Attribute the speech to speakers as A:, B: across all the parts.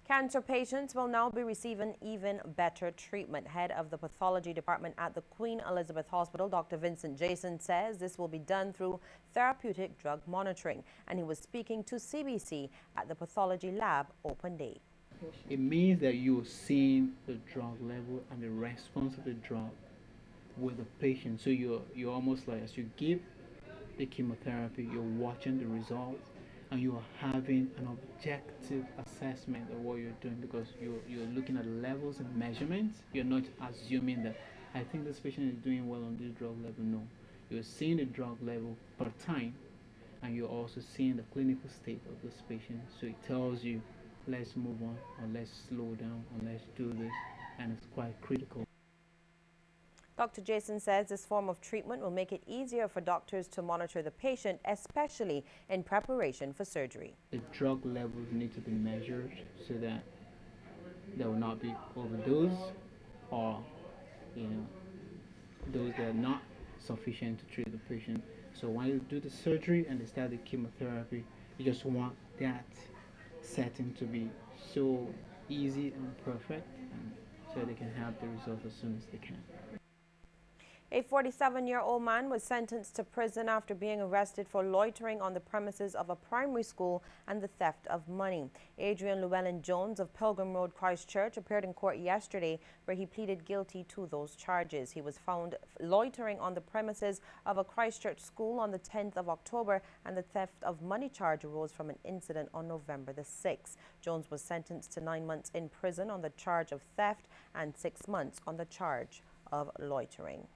A: Cancer patients will now be receiving even better treatment. Head of the pathology department at the Queen Elizabeth Hospital, Dr. Vincent Jason, says this will be done through therapeutic drug monitoring. And he was speaking to CBC at the pathology lab open day.
B: It means that you're seeing the drug level and the response of the drug with the patient. So you're almost like, as you give the chemotherapy, you're watching the results and you're having an objective assessment of what you're doing, because you're looking at levels and measurements. You're not assuming that I think this patient is doing well on this drug level. No, you're seeing the drug level per time, and you're also seeing the clinical state of this patient. So it tells you, let's move on, or let's slow down, or let's do this, and it's quite critical.
A: Dr. Jason says this form of treatment will make it easier for doctors to monitor the patient, especially in preparation for surgery.
B: The drug levels need to be measured so that there will not be overdose, or those that are not sufficient to treat the patient. So when you do the surgery and they start the chemotherapy, you just want that setting to be so easy and perfect, and so they can have the results as soon as they can.
A: A 47-year-old man was sentenced to prison after being arrested for loitering on the premises of a primary school and the theft of money. Adrian Llewellyn Jones of Pilgrim Road, Christchurch, appeared in court yesterday where he pleaded guilty to those charges. He was found loitering on the premises of a Christchurch school on the 10th of October, and the theft of money charge arose from an incident on November the 6th. Jones was sentenced to 9 months in prison on the charge of theft and 6 months on the charge of loitering.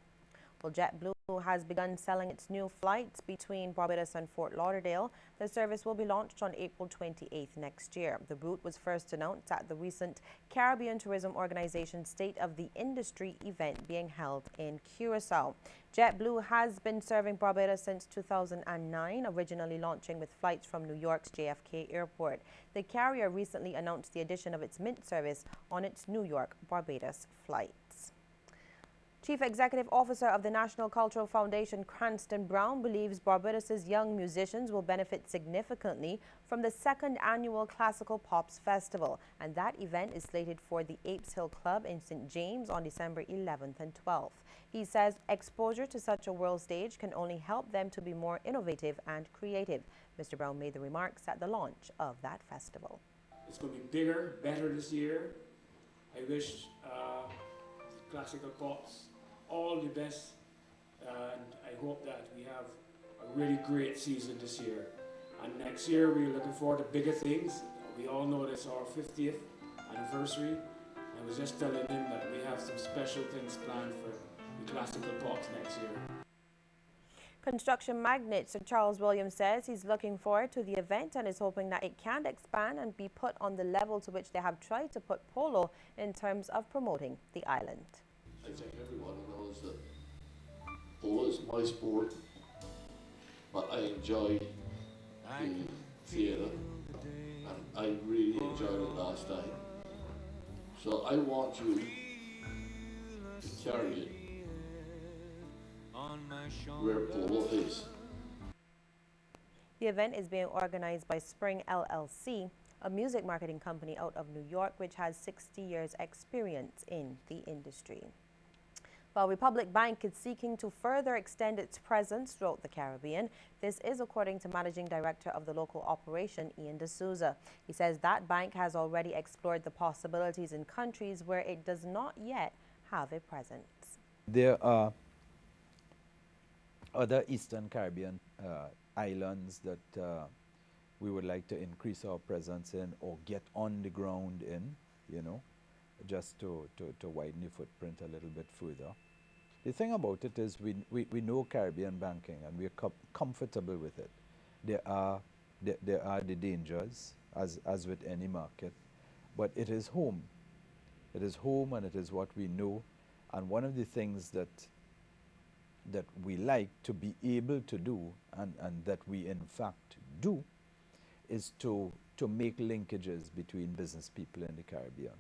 A: Well, JetBlue has begun selling its new flights between Barbados and Fort Lauderdale. The service will be launched on April 28th next year. The route was first announced at the recent Caribbean Tourism Organization State of the Industry event being held in Curacao. JetBlue has been serving Barbados since 2009, originally launching with flights from New York's JFK Airport. The carrier recently announced the addition of its Mint service on its New York-Barbados flights. Chief Executive Officer of the National Cultural Foundation, Cranston Brown, believes Barbados's young musicians will benefit significantly from the second annual Classical Pops Festival, and that event is slated for the Apes Hill Club in St. James on December 11th and 12th. He says exposure to such a world stage can only help them to be more innovative and creative. Mr. Brown made the remarks at the launch of that festival.
C: It's going to be bigger, better this year. I wish Classical Pops all the best, and I hope that we have a really great season this year. And next year we're looking forward to bigger things. We all know it's our 50th anniversary. I was just telling him that we have some special things planned for the Classical Pops next year.
A: Construction magnate Sir Charles Williams says he's looking forward to the event and is hoping that it can expand and be put on the level to which they have tried to put polo in terms of promoting the island.
D: I think everyone knows that polo is my sport, but I enjoy the theatre, and I really enjoyed it last time. So I want you to carry it where polo is.
A: The event is being organized by Spring LLC, a music marketing company out of New York, which has 60 years experience in the industry. While Republic Bank is seeking to further extend its presence throughout the Caribbean, this is according to Managing Director of the local operation, Ian D'Souza. He says that bank has already explored the possibilities in countries where it does not yet have a presence.
E: There are other Eastern Caribbean islands that we would like to increase our presence in, or get on the ground in, just to widen the footprint a little bit further. The thing about it is we know Caribbean banking, and we're comfortable with it. There are the dangers, as with any market, but it is home. It is home, and it is what we know. And one of the things that we like to be able to do, and that we in fact do, is to make linkages between business people in the Caribbean.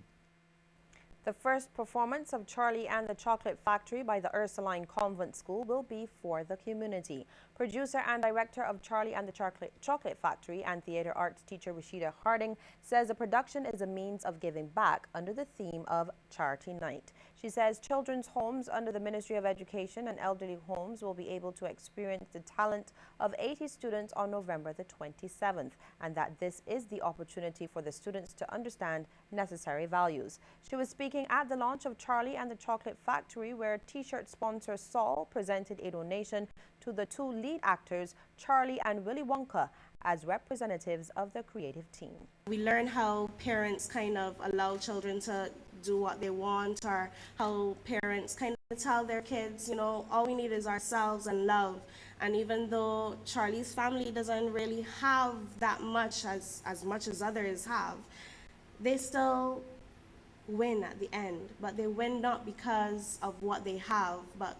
A: The first performance of Charlie and the Chocolate Factory by the Ursuline Convent School will be for the community. Producer and director of Charlie and the Chocolate Factory and theater arts teacher Rashida Harding says the production is a means of giving back under the theme of Charity Night. She says children's homes under the Ministry of Education and elderly homes will be able to experience the talent of 80 students on November the 27th, and that this is the opportunity for the students to understand necessary values. She was speaking at the launch of Charlie and the Chocolate Factory, where t-shirt sponsor Saul presented a donation to the two lead actors, Charlie and Willy Wonka, as representatives of the creative team.
F: We learn how parents kind of allow children to do what they want, or how parents kind of tell their kids, you know, all we need is ourselves and love. And even though Charlie's family doesn't really have that much as much as others have, they still win at the end. But they win not because of what they have, but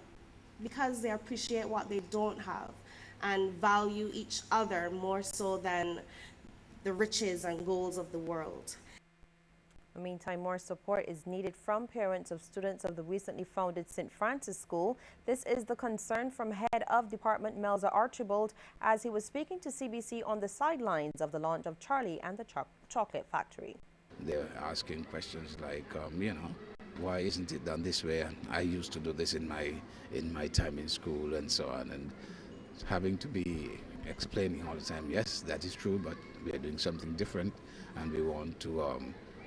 F: because they appreciate what they don't have and value each other more so than the riches and goals of the world.
A: In the meantime, more support is needed from parents of students of the recently founded St. Francis School. This is the concern from Head of Department Melza Archibald as he was speaking to CBC on the sidelines of the launch of Charlie and the Chocolate Factory.
G: They're asking questions like, you know, why isn't it done this way? And I used to do this in my time in school and so on, and having to be explaining all the time, yes, that is true, but we are doing something different, and we want to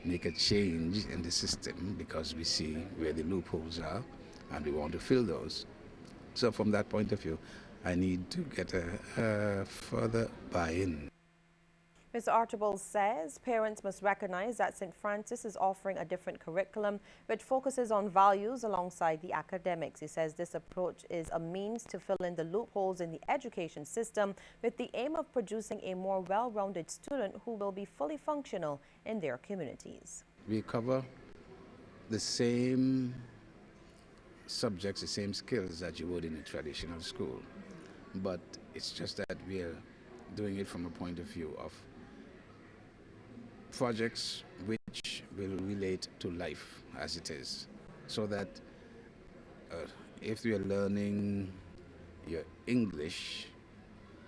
G: make a change in the system because we see where the loopholes are, and we want to fill those. So from that point of view, I need to get a further buy-in.
A: Mr. Archibald says parents must recognize that St. Francis is offering a different curriculum which focuses on values alongside the academics. He says this approach is a means to fill in the loopholes in the education system with the aim of producing a more well-rounded student who will be fully functional in their communities.
G: We cover the same subjects, the same skills that you would in a traditional school, but it's just that we are doing it from a point of view of projects which will relate to life as it is, so that if you're learning your English,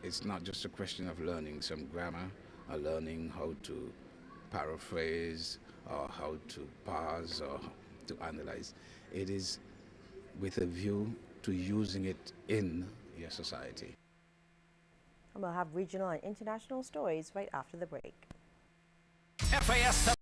G: it's not just a question of learning some grammar or learning how to paraphrase or how to parse or to analyze. It is with a view to using it in your society.
A: And we'll have regional and international stories right after the break.
H: FAS